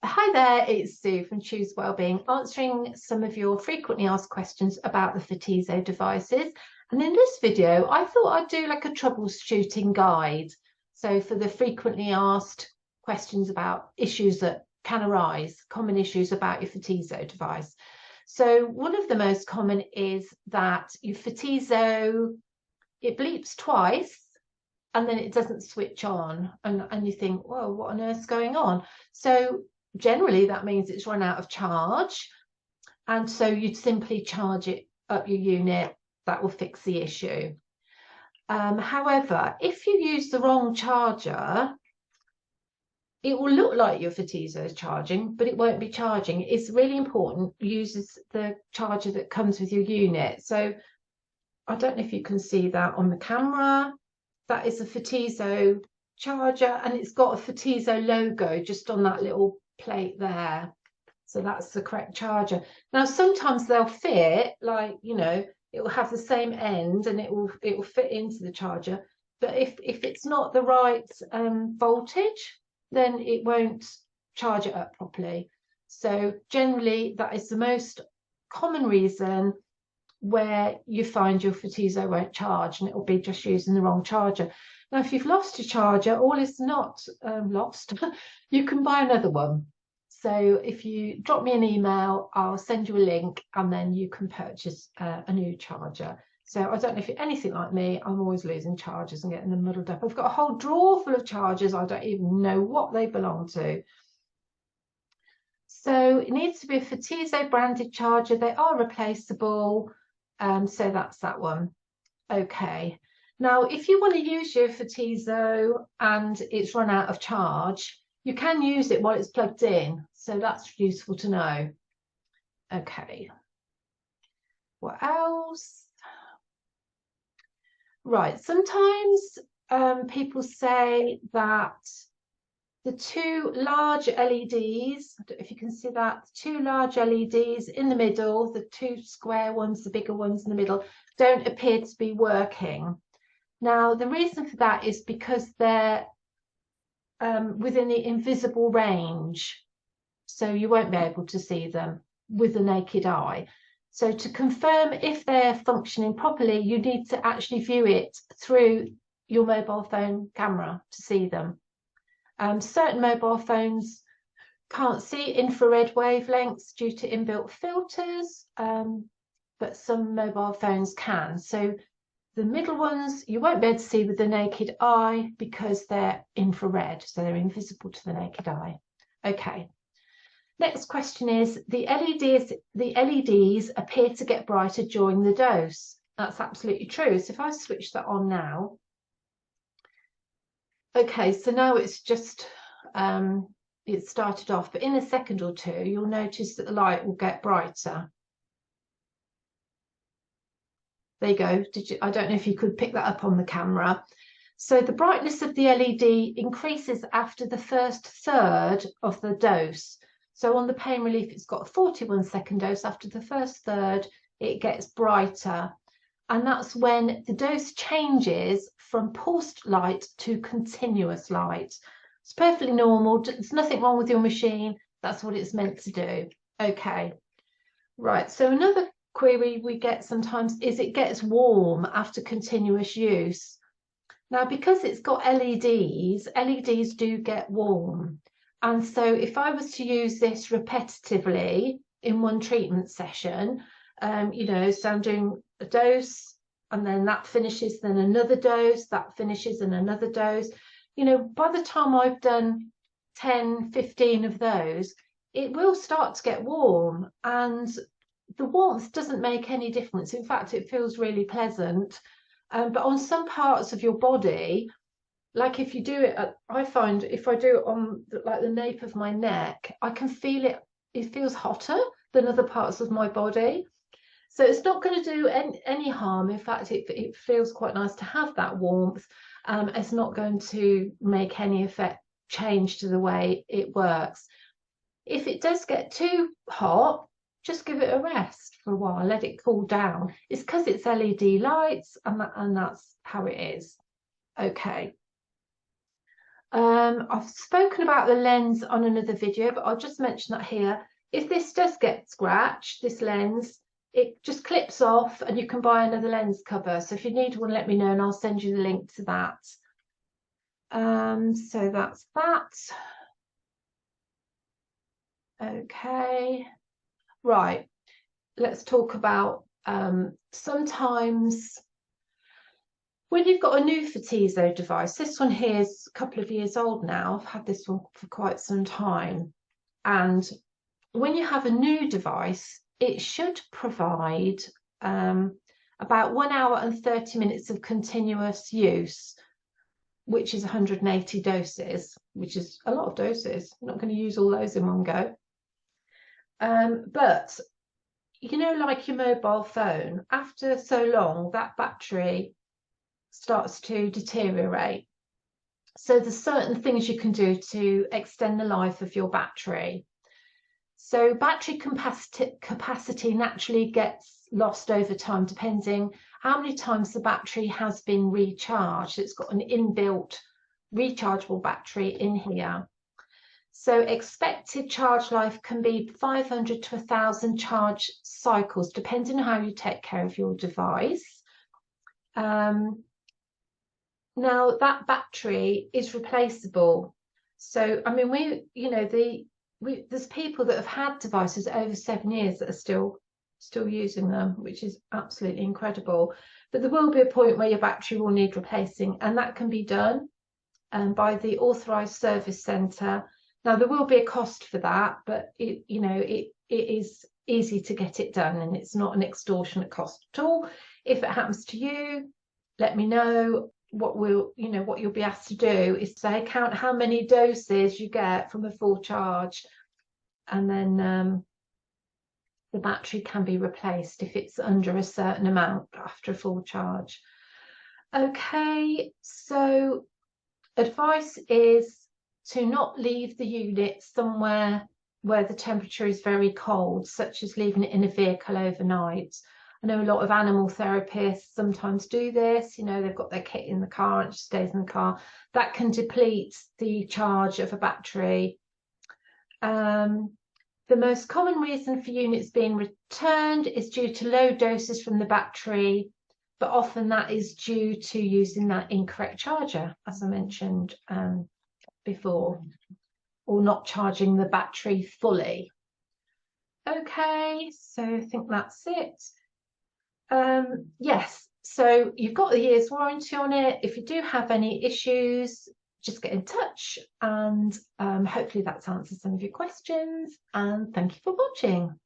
Hi there, it's Sue from Choose Wellbeing, answering some of your frequently asked questions about the Photizo devices. And in this video, I thought I'd do like a troubleshooting guide. So for the frequently asked questions about issues that can arise, common issues about your Photizo device. So one of the most common is that your Photizo, it bleeps twice and then it doesn't switch on. And you think, well, what on earth's going on? So generally that means it's run out of charge, and so you'd simply charge it up your unit. That will fix the issue. However, if you use the wrong charger, it will look like your Photizo is charging, but it won't be charging. It's really important uses the charger that comes with your unit. So I don't know if you can see that on the camera. That is a Photizo charger, and it's got a Photizo logo just on that little plate there. So that's the correct charger. Now, sometimes they'll fit, like, it will have the same end and it will fit into the charger. But if it's not the right voltage, then it won't charge it up properly. So generally, that is the most common reason where you find your Photizo won't charge, and it will be just using the wrong charger. Now, if you've lost your charger, all is not lost. You can buy another one. So if you drop me an email, I'll send you a link, and then you can purchase a new charger. So I don't know if you're anything like me, I'm always losing chargers and getting them muddled up. I've got a whole drawer full of chargers. I don't even know what they belong to. So it needs to be a Photizo branded charger. They are replaceable. So that's that one. Okay. Now, if you want to use your Photizo and it's run out of charge, you can use it while it's plugged in. So that's useful to know. Okay. What else? Right. Sometimes people say that the two large LEDs, I don't know if you can see that, two large LEDs in the middle, the two square ones, the bigger ones in the middle, don't appear to be working. Now, the reason for that is because they're within the invisible range, so you won't be able to see them with the naked eye. So to confirm if they're functioning properly, you need to actually view it through your mobile phone camera to see them. Certain mobile phones can't see infrared wavelengths due to inbuilt filters, but some mobile phones can. So the middle ones you won't be able to see with the naked eye because they're infrared, so they're invisible to the naked eye. Okay. Next question is, the LEDs appear to get brighter during the dose. That's absolutely true. So if I switch that on now, okay, so now it's just, it started off, but in a second or two, you'll notice that the light will get brighter. There you go. I don't know if you could pick that up on the camera. So the brightness of the LED increases after the first third of the dose. So on the pain relief, it's got a 41-second dose. After the first third, it gets brighter. And that's when the dose changes from pulsed light to continuous light. It's perfectly normal. There's nothing wrong with your machine. That's what it's meant to do. Okay. Right. So another query we get sometimes is it gets warm after continuous use. Now, because it's got LEDs do get warm. And so if I was to use this repetitively in one treatment session, so I'm doing a dose and then that finishes, then another dose, that finishes and another dose. By the time I've done 10, 15 of those, it will start to get warm, and the warmth doesn't make any difference. In fact, it feels really pleasant. But on some parts of your body, like if you do it, I find if I do it on like the nape of my neck, I can feel it. It feels hotter than other parts of my body. So it's not going to do any harm. In fact, it feels quite nice to have that warmth. It's not going to make any change to the way it works. If it does get too hot, just give it a rest for a while, let it cool down. It's because it's LED lights, and that's how it is. Okay. I've spoken about the lens on another video, but I'll just mention that here. If this does get scratched, this lens, it just clips off and you can buy another lens cover. So if you need one, let me know and I'll send you the link to that. So that's that. Okay, right. Let's talk about sometimes when you've got a new Photizo device. This one here is a couple of years old now. I've had this one for quite some time. And when you have a new device, it should provide about 1 hour and 30 minutes of continuous use, which is 180 doses, which is a lot of doses. I'm not going to use all those in one go. But, you know, like your mobile phone, after so long, that battery starts to deteriorate. So there's certain things you can do to extend the life of your battery. So battery capacity naturally gets lost over time, depending how many times the battery has been recharged. It's got an inbuilt rechargeable battery in here. So expected charge life can be 500 to 1,000 charge cycles, depending on how you take care of your device. Now that battery is replaceable. So, I mean, there's people that have had devices over 7 years that are still using them, which is absolutely incredible. But there will be a point where your battery will need replacing, and that can be done by the Authorised Service Centre. Now, there will be a cost for that, but it is easy to get it done, and it's not an extortionate cost at all. If it happens to you, let me know. What you'll be asked to do is say count how many doses you get from a full charge, and then the battery can be replaced if it's under a certain amount after a full charge. Okay, so advice is to not leave the unit somewhere where the temperature is very cold, such as leaving it in a vehicle overnight. I know a lot of animal therapists sometimes do this. You know, they've got their kit in the car and it just stays in the car. That can deplete the charge of a battery. The most common reason for units being returned is due to low doses from the battery, but often that is due to using that incorrect charger, as I mentioned before, or not charging the battery fully. Okay, so I think that's it. Yes, so you've got a year's warranty on it. If you do have any issues, just get in touch, and hopefully that's answered some of your questions, and thank you for watching.